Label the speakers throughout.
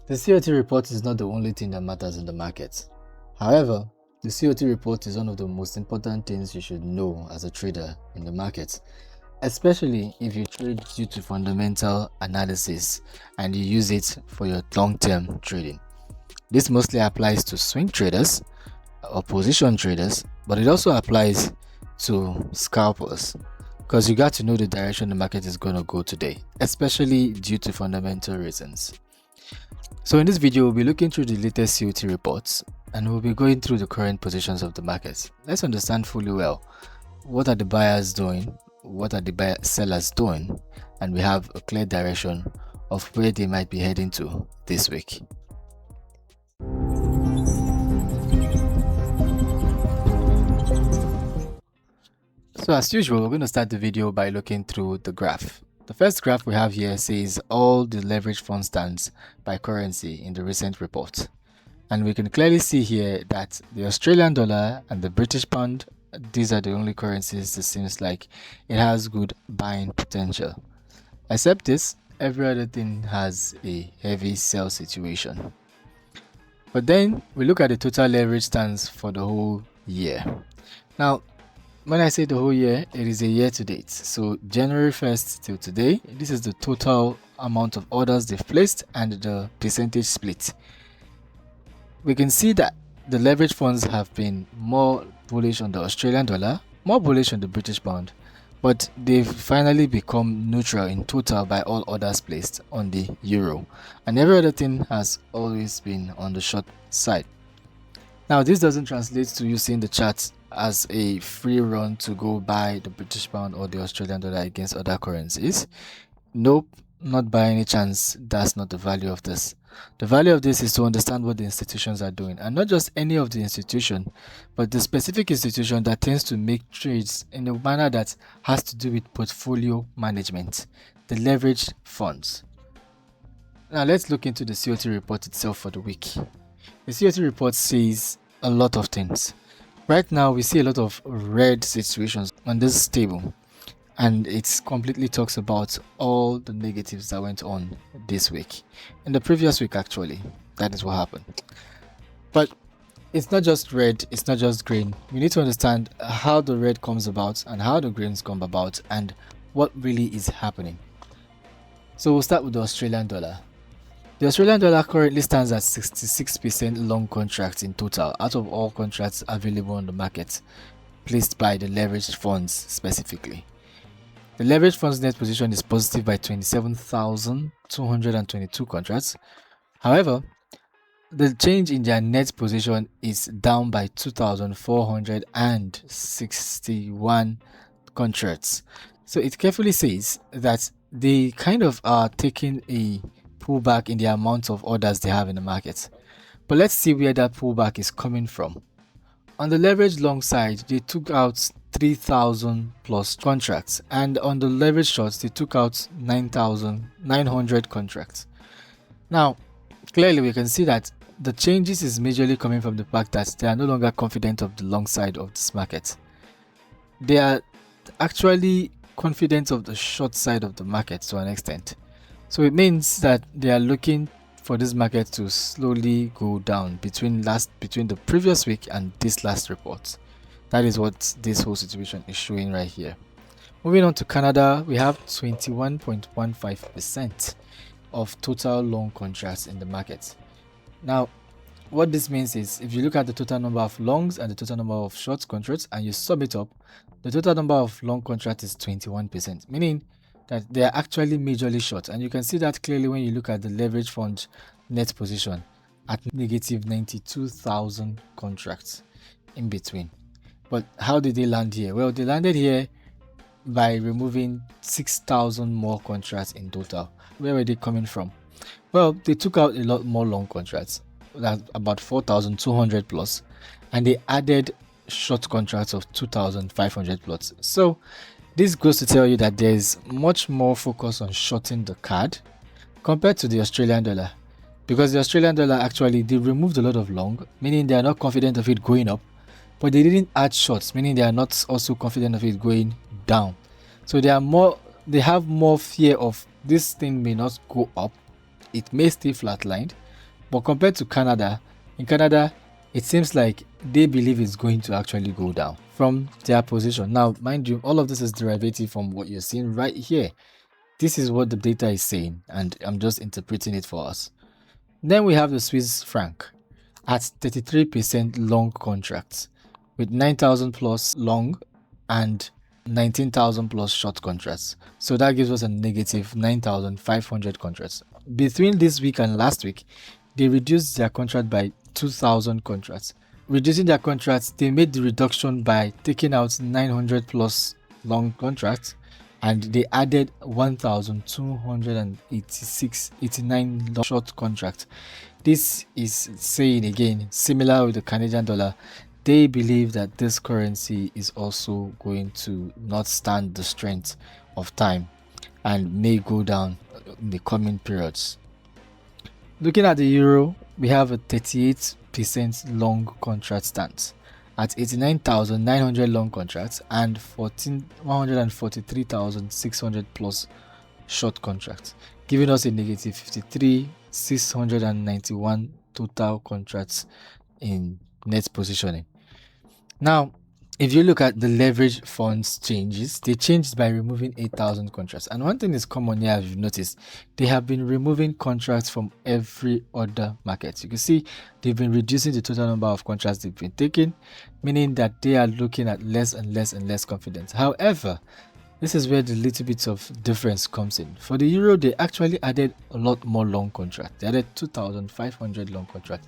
Speaker 1: The COT report is not the only thing that matters in the market. However, the COT report is one of the most important things you should know as a trader in the market, especially if you trade due to fundamental analysis and you use it for your long-term trading. This mostly applies to swing traders or position traders, but it also applies to scalpers because you got to know the direction the market is going to go today, especially due to fundamental reasons. So in this video, we'll be looking through the latest COT reports and we'll be going through the current positions of the market. Let's understand fully well what are the buyers doing, what are the sellers doing, and we have a clear direction of where they might be heading to this week. So as usual, we're going to start the video by looking through the graph. The first graph we have here says all the leverage fund stands by currency in the recent report. And we can clearly see here that the Australian dollar and the British pound, these are the only currencies it seems like it has good buying potential. Except this, every other thing has a heavy sell situation. But then we look at the total leverage stands for the whole year. Now, when I say the whole year, it is a year to date. So January 1st till today, this is the total amount of orders they've placed and the percentage split. We can see that the leverage funds have been more bullish on the Australian dollar, more bullish on the British pound, but they've finally become neutral in total by all orders placed on the euro. And every other thing has always been on the short side. Now, this doesn't translate to you seeing the chart as a free run to go buy the British pound or the Australian dollar against other currencies. Nope, not by any chance. That's not the value of this. The value of this is to understand what the institutions are doing, and not just any of the institution, but the specific institution that tends to make trades in a manner that has to do with portfolio management, the leveraged funds. Now let's look into the COT report itself for the week. The COT report says a lot of things. Right now, we see a lot of red situations on this table, and it completely talks about all the negatives that went on this week. In the previous week, actually, that is what happened. But it's not just red, it's not just green. We need to understand how the red comes about and how the greens come about and what really is happening. So we'll start with the Australian dollar. The Australian dollar currently stands at 66% long contracts in total out of all contracts available on the market, placed by the leveraged funds specifically. The leveraged funds net position is positive by 27,222 contracts. However, the change in their net position is down by 2,461 contracts. So it carefully says that they kind of are taking a pullback in the amount of orders they have in the market. But let's see where that pullback is coming from. On the leverage long side, they took out 3,000 plus contracts, and on the leverage shorts, they took out 9,900 contracts. Now, clearly we can see that the changes is majorly coming from the fact that they are no longer confident of the long side of this market. They are actually confident of the short side of the market to an extent. So it means that they are looking for this market to slowly go down between the previous week and this last report. That is what this whole situation is showing right here. Moving on to Canada, we have 21.15% of total long contracts in the market. Now, what this means is if you look at the total number of longs and the total number of short contracts and you sum it up, the total number of long contracts is 21%, meaning that they are actually majorly short, and you can see that clearly when you look at the leverage fund net position at negative 92,000 contracts in between. But how did they land here? Well, they landed here by removing 6,000 more contracts in total. Where were they coming from? Well, they took out a lot more long contracts, that's about 4,200 plus, and they added short contracts of 2,500 plus. So this goes to tell you that there is much more focus on shorting the card compared to the Australian dollar, because the Australian dollar actually they removed a lot of long, meaning they are not confident of it going up, but they didn't add shorts, meaning they are not also confident of it going down. So they have more fear of this thing may not go up, it may stay flatlined, But compared to Canada, in Canada, it seems like they believe it's going to actually go down from their position. Now, mind you, all of this is derivative from what you're seeing right here. This is what the data is saying, and I'm just interpreting it for us. Then we have the Swiss franc at 33% long contracts with 9,000 plus long and 19,000 plus short contracts. So that gives us a negative 9,500 contracts. Between this week and last week, they reduced their contract by 2,000 contracts. Reducing their contracts, they made the reduction by taking out 900 plus long contracts, and they added 1,289 short contracts. This is saying again, similar with the Canadian dollar, they believe that this currency is also going to not stand the strength of time and may go down in the coming periods. Looking at the euro, we have a 38% long contract stance at 89,900 long contracts and 143,600 plus short contracts, giving us a negative 53,691 total contracts in net positioning. Now, if you look at the leverage funds changes, they changed by removing 8,000 contracts. And one thing is common here, as you've noticed, they have been removing contracts from every other market. You can see they've been reducing the total number of contracts they've been taking, meaning that they are looking at less and less and less confidence. However, this is where the little bit of difference comes in. For the euro, they actually added a lot more long contracts. They added 2,500 long contracts.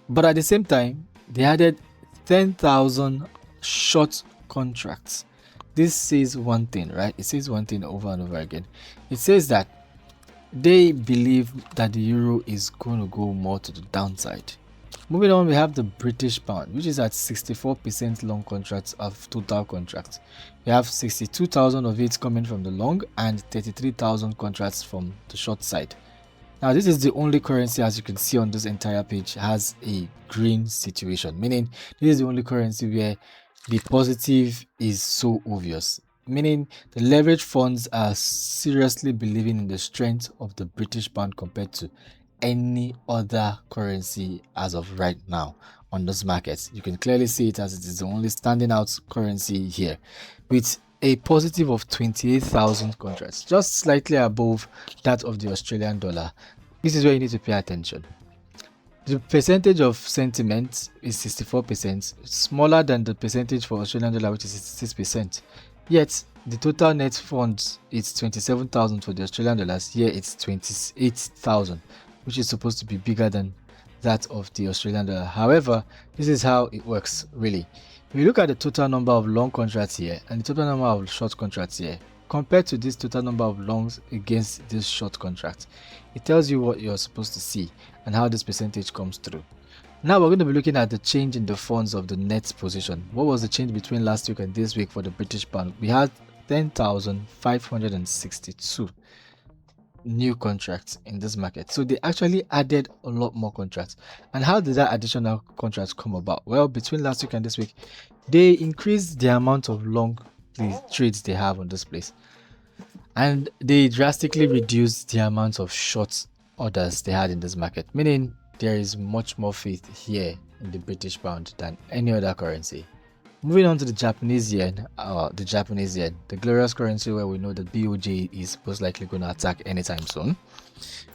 Speaker 1: But at the same time, they added 10,000 short contracts. This says one thing, right? It says one thing over and over again. It says that they believe that the euro is going to go more to the downside. Moving on, we have the British pound, which is at 64% long contracts of total contracts. We have 62,000 of it coming from the long and 33,000 contracts from the short side. Now, this is the only currency, as you can see on this entire page, has a green situation, meaning this is the only currency where the positive is so obvious, meaning the leverage funds are seriously believing in the strength of the British pound compared to any other currency as of right now on this market. You can clearly see it as it is the only standing out currency here with a positive of 28,000 contracts, just slightly above that of the Australian dollar. This is where you need to pay attention. The percentage of sentiment is 64%, smaller than the percentage for Australian dollar, which is 66%. Yet the total net funds is 27,000 for the Australian dollars. Here it's 28,000, which is supposed to be bigger than that of the Australian dollar. However, this is how it works really. If you look at the total number of long contracts here and the total number of short contracts here, compared to this total number of longs against this short contract, it tells you what you're supposed to see and how this percentage comes through. Now we're going to be looking at the change in the funds of the net position. What was the change between last week and this week for the British pound? We had 10,562 new contracts in this market. So they actually added a lot more contracts. And how did that additional contracts come about? Well, between last week and this week, they increased the amount of long trades they have on this place, and they drastically reduced the amount of short orders they had in this market, meaning there is much more faith here in the British pound than any other currency. Moving on to the Japanese yen, the glorious currency where we know that BOJ is most likely going to attack anytime soon.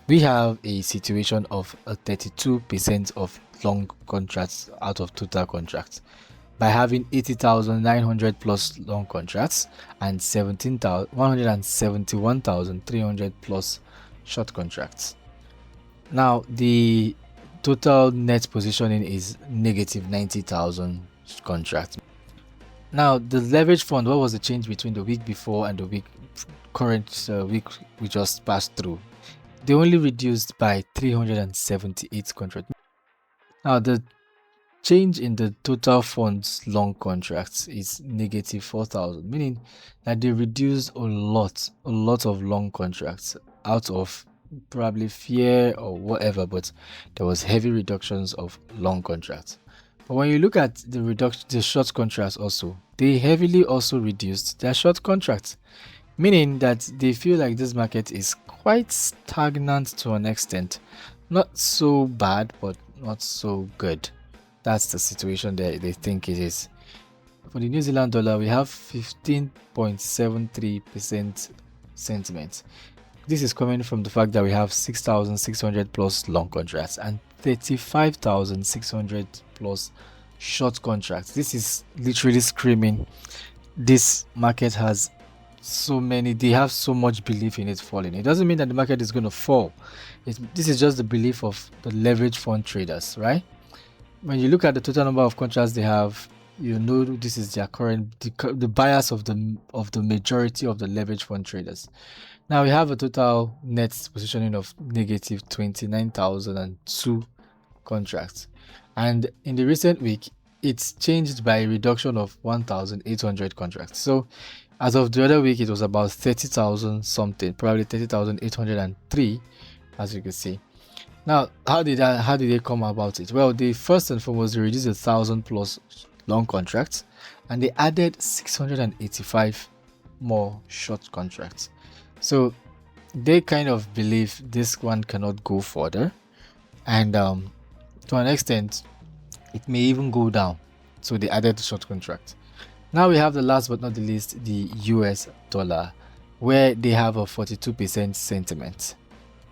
Speaker 1: We have a situation of a 32% of long contracts out of total contracts, by having 80,900 plus long contracts and 171,300 plus short contracts. Now, the total net positioning is negative 90,000 contracts. Now, the leverage fund, what was the change between the week before and the current week we just passed through? They only reduced by 378 contracts. Now, the change in the total funds long contracts is negative 4,000, meaning that they reduced a lot of long contracts out of probably fear or whatever, but there was heavy reductions of long contracts. But when you look at the short contracts also, they heavily also reduced their short contracts, meaning that they feel like this market is quite stagnant to an extent. Not so bad, but not so good. That's the situation they think it is. For the New Zealand dollar, we have 15.73% sentiment. This is coming from the fact that we have 6,600 plus long contracts and 35,600 plus short contracts. This is literally screaming this market has they have so much belief in it falling. It doesn't mean that the market is going to fall. This is just the belief of the leverage fund traders, right? When you look at the total number of contracts they have, you know this is their current the bias of the majority of the leverage fund traders. Now we have a total net positioning of negative 29,002 contracts, and in the recent week it's changed by a reduction of 1,800 contracts. So as of the other week it was about 30,000 something, probably 30,803, as you can see. Now, how did they come about it? Well, they first and foremost they reduced 1,000 plus long contracts, and they added 685 more short contracts. So they kind of believe this one cannot go further, and to an extent, it may even go down. So they added the short contract. Now we have the last but not the least, the US dollar, where they have a 42% sentiment,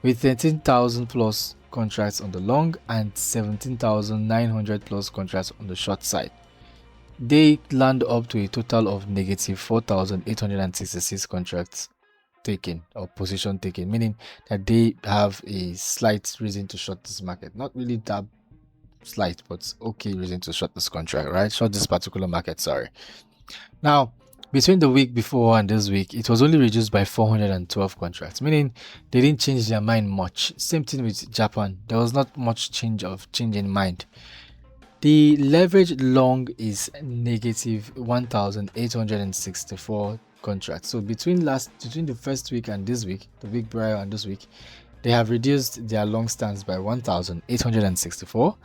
Speaker 1: with 13,000 plus contracts on the long and 17,900 plus contracts on the short side. They land up to a total of negative 4,866 contracts taken or position taken, meaning that they have a slight reason to short this market. Not really that slight, but okay reason to short this contract, right? Short this particular market, sorry. Now, between the week before and this week, it was only reduced by 412 contracts, meaning they didn't change their mind much. Same thing with Japan. There was not much change in mind. The leverage long is negative 1,864 contracts. So between the first week and this week, the week prior and this week, they have reduced their long stance by 1,864,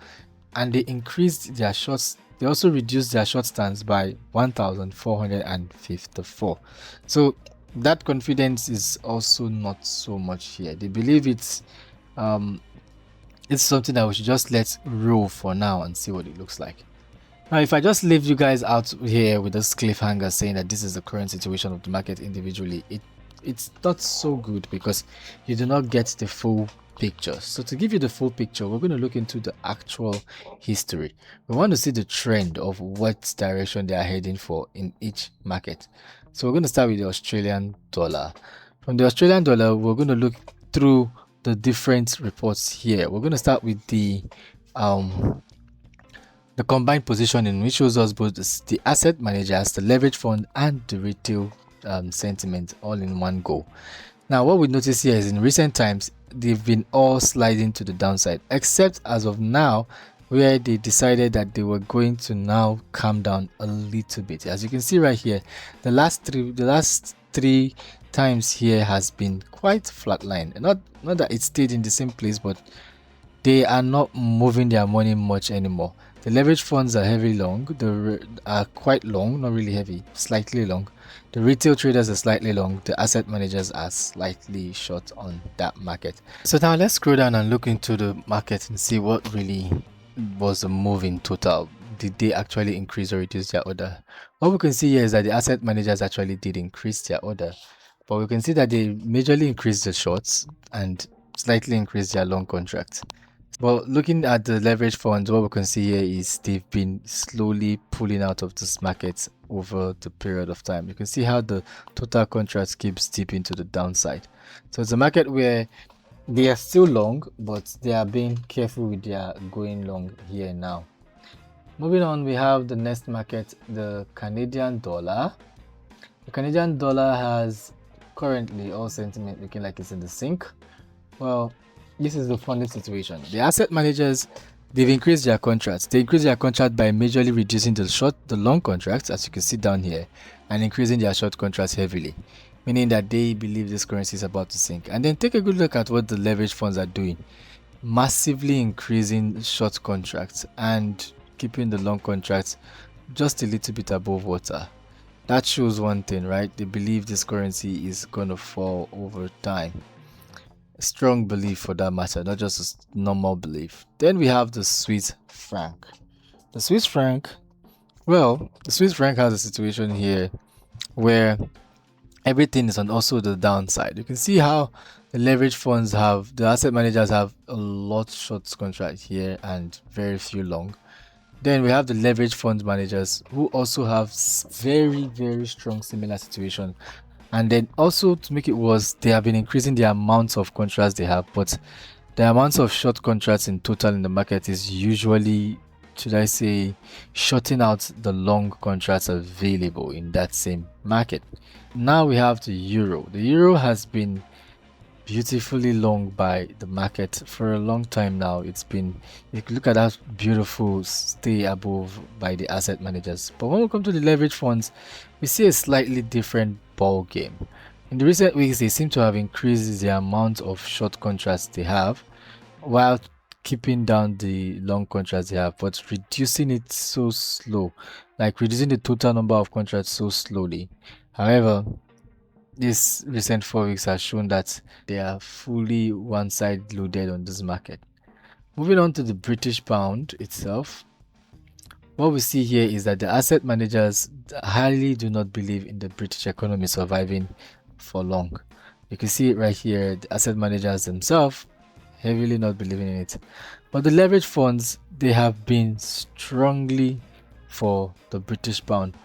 Speaker 1: and they increased their shorts. They also reduced their short stance by 1,454. So that confidence is also not so much here. They believe it's something that we should just let roll for now and see what it looks like. Now, if I just leave you guys out here with this cliffhanger saying that this is the current situation of the market individually, it's not so good because you do not get the full picture. So to give you the full picture, we're going to look into the actual history. We want to see the trend of what direction they are heading for in each market. So we're going to start with the Australian dollar. From the Australian dollar, we're going to look through the different reports here. We're going to start with the combined positioning, which shows us both the asset managers, the leverage fund, and the retail sentiment all in one go. Now, what we notice here is in recent times, they've been all sliding to the downside, except as of now, where they decided that they were going to now calm down a little bit. As you can see right here, the last three times here has been quite flatline. Not that it stayed in the same place, but they are not moving their money much anymore. The leverage funds are heavily long. They are quite long, not really heavy, slightly long. The retail traders are slightly long. The asset managers are slightly short on that market. So now let's scroll down and look into the market and see what really was the move in total. Did they actually increase or reduce their order? What we can see here is that the asset managers actually did increase their order, but we can see that they majorly increased the shorts and slightly increased their long contracts. Well, looking at the leverage funds, what we can see here is they've been slowly pulling out of this market over the period of time. You can see how the total contracts keeps dipping to the downside. So it's a market where they are still long, but they are being careful with their going long here now. Moving on, we have the next market, the Canadian dollar. The Canadian dollar has currently all sentiment looking like it's in the sink. Well, this is the funny situation. The asset managers, they've increased their contracts. They increased their contract by majorly reducing the long contracts, as you can see down here, and increasing their short contracts heavily, meaning that they believe this currency is about to sink. And then take a good look at what the leverage funds are doing. Massively increasing short contracts and keeping the long contracts just a little bit above water. That shows one thing, right? They believe this currency is going to fall over time. strong belief for that matter, not just a normal belief. Then we have the Swiss franc. The Swiss franc, well, the Swiss franc has a situation here where everything is on also the downside. You can see how the leverage funds have, the asset managers have a lot short contract here and very few long. Then we have the leverage fund managers who also have very, very strong similar situation. And then also to make it worse, they have been increasing the amounts of contracts they have, but the amounts of short contracts in total in the market is usually, should I say, shorting out the long contracts available in that same market. Now we have the euro. The euro has been beautifully long by the market for a long time now. It's been, if you look at that beautiful stay above by the asset managers. But when we come to the leverage funds, we see a slightly different ball game. In the recent weeks, they seem to have increased the amount of short contracts they have while keeping down the long contracts they have, but reducing it so slow, like reducing the total number of contracts so slowly. However, this recent 4 weeks has shown that they are fully one side loaded on this market. Moving on to the British pound itself, what we see here is that the asset managers highly do not believe in the British economy surviving for long. You can see it right here, the asset managers themselves heavily not believing in it. But the leverage funds, they have been strongly for the British pound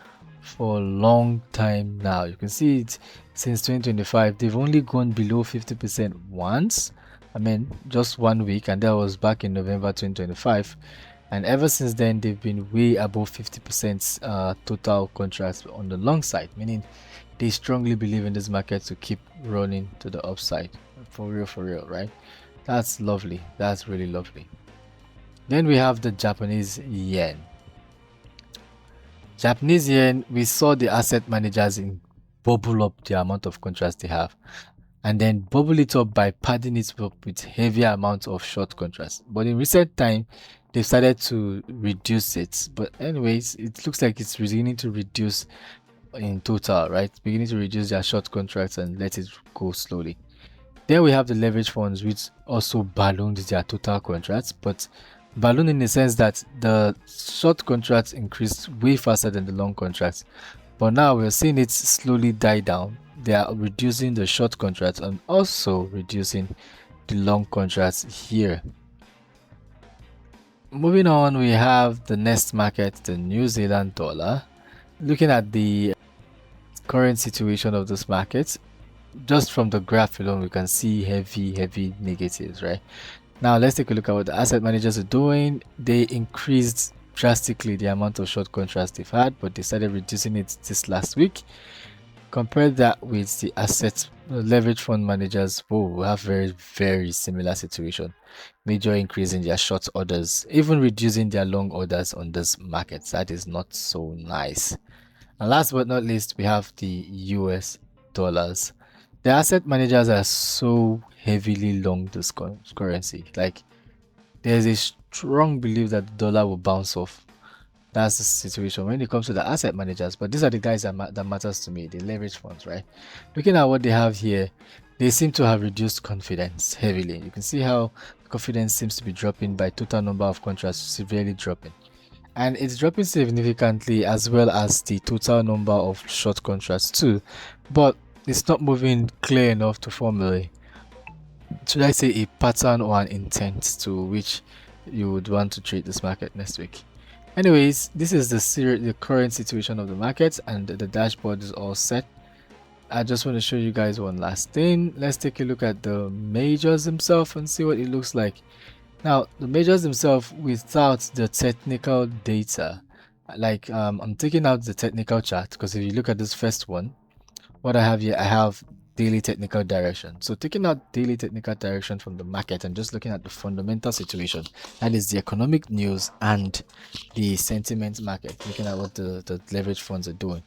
Speaker 1: for a long time now. You can see it since 2025. They've only gone below 50% once. I mean, just 1 week, and that was back in November 2025. And ever since then, they've been way above 50% total contracts on the long side, meaning they strongly believe in this market to keep running to the upside. For real, right? That's lovely. That's really lovely. Then we have the Japanese yen. Japanese yen, we saw the asset managers bubble up the amount of contracts they have and then bubble it up by padding it up with heavier amounts of short contracts. But in recent time, they've started to reduce it. But anyways, it looks like it's beginning to reduce in total, right? Beginning to reduce their short contracts and let it go slowly. Then we have the leverage funds, which also ballooned their total contracts, but balloon in the sense that the short contracts increased way faster than the long contracts. But now we're seeing it slowly die down. They are reducing the short contracts and also reducing the long contracts here. Moving on, we have the next market, the New Zealand dollar. Looking at the current situation of this market, just from the graph alone, we can see heavy negatives, right? Now let's take a look at what the asset managers are doing. They increased drastically the amount of short contracts they've had, but they started reducing it this last week. Compare that with the asset leverage fund managers who have very similar situation. Major increase in their short orders, even reducing their long orders on this market. That is not so nice. And last but not least, we have the US dollars. The asset managers are so heavily long this currency. Like, there's a strong belief that the dollar will bounce off. That's the situation when it comes to the asset managers. But these are the guys that matters to me, the leverage funds, right? Looking at what they have here, they seem to have reduced confidence heavily. You can see how confidence seems to be dropping by total number of contracts severely dropping. And it's dropping significantly as well as the total number of short contracts too. But it's not moving clear enough to form should I say, a pattern or an intent to which you would want to trade this market next week. Anyways, this is the current situation of the market, and the dashboard is all set. I just want to show you guys one last thing. Let's take a look at the majors themselves and see what it looks like. Now, the majors themselves without the technical data, like I'm taking out the technical chart, because if you look at this first one, what I have here, I have daily technical direction. So taking out daily technical direction from the market and just looking at the fundamental situation, that is the economic news and the sentiment market, looking at what the leverage funds are doing.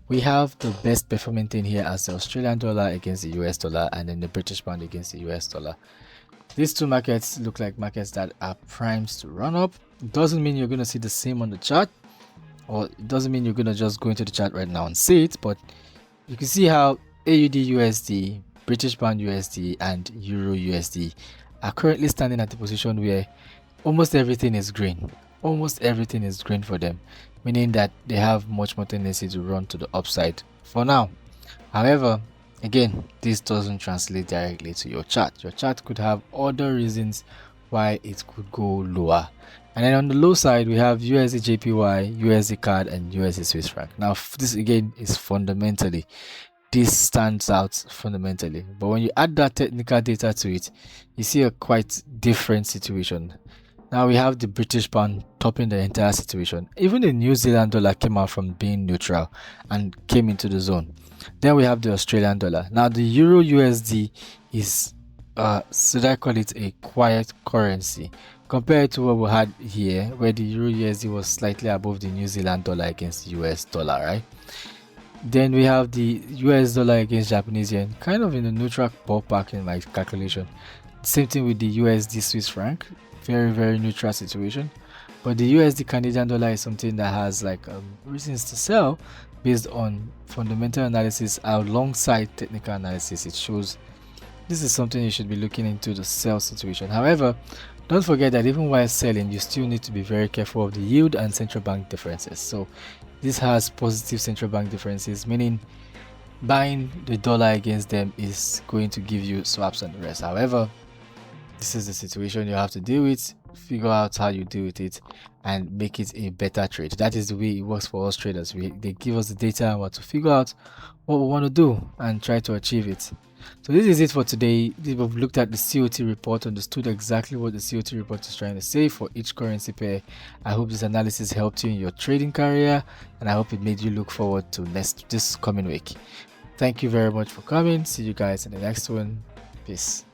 Speaker 1: We have the best performing thing here as the Australian dollar against the US dollar, and then the British pound against the US dollar. These two markets look like markets that are primed to run up. It doesn't mean you're going to see the same on the chart, or it doesn't mean you're going to just go into the chart right now and see it, but you can see how AUD USD British Pound USD and Euro USD are currently standing at a position where almost everything is green. Almost everything is green for them, meaning that they have much more tendency to run to the upside for now. However, again, this doesn't translate directly to your chart. Your chart could have other reasons why it could go lower. And then on the low side, we have USD JPY, USD CAD, and USD Swiss franc. Now, this again is fundamentally, this stands out fundamentally. But when you add that technical data to it, you see a quite different situation. Now we have the British pound topping the entire situation. Even the New Zealand dollar came out from being neutral and came into the zone. Then we have the Australian dollar. Now the Euro USD is, should I call it a quiet currency compared to what we had here, where the Euro USD was slightly above the New Zealand dollar against the US dollar, right? Then we have the US dollar against Japanese yen, kind of in the neutral ballpark in my calculation. Same thing with the USD Swiss franc, very neutral situation. But the USD Canadian dollar is something that has like reasons to sell based on fundamental analysis alongside technical analysis. It shows this is something you should be looking into, the sell situation. However, don't forget that even while selling, you still need to be very careful of the yield and central bank differences. So this has positive central bank differences, meaning buying the dollar against them is going to give you swaps and the rest. However, this is the situation you have to deal with. Figure out how you deal with it and make it a better trade. That is the way it works for us traders. They give us the data and what to figure out what we want to do and try to achieve it. So this is it for today. We've looked at the COT report, understood exactly what the COT report is trying to say for each currency pair. I hope this analysis helped you in your trading career, and I hope it made you look forward to this coming week. Thank you very much for coming. See you guys in the next one. Peace.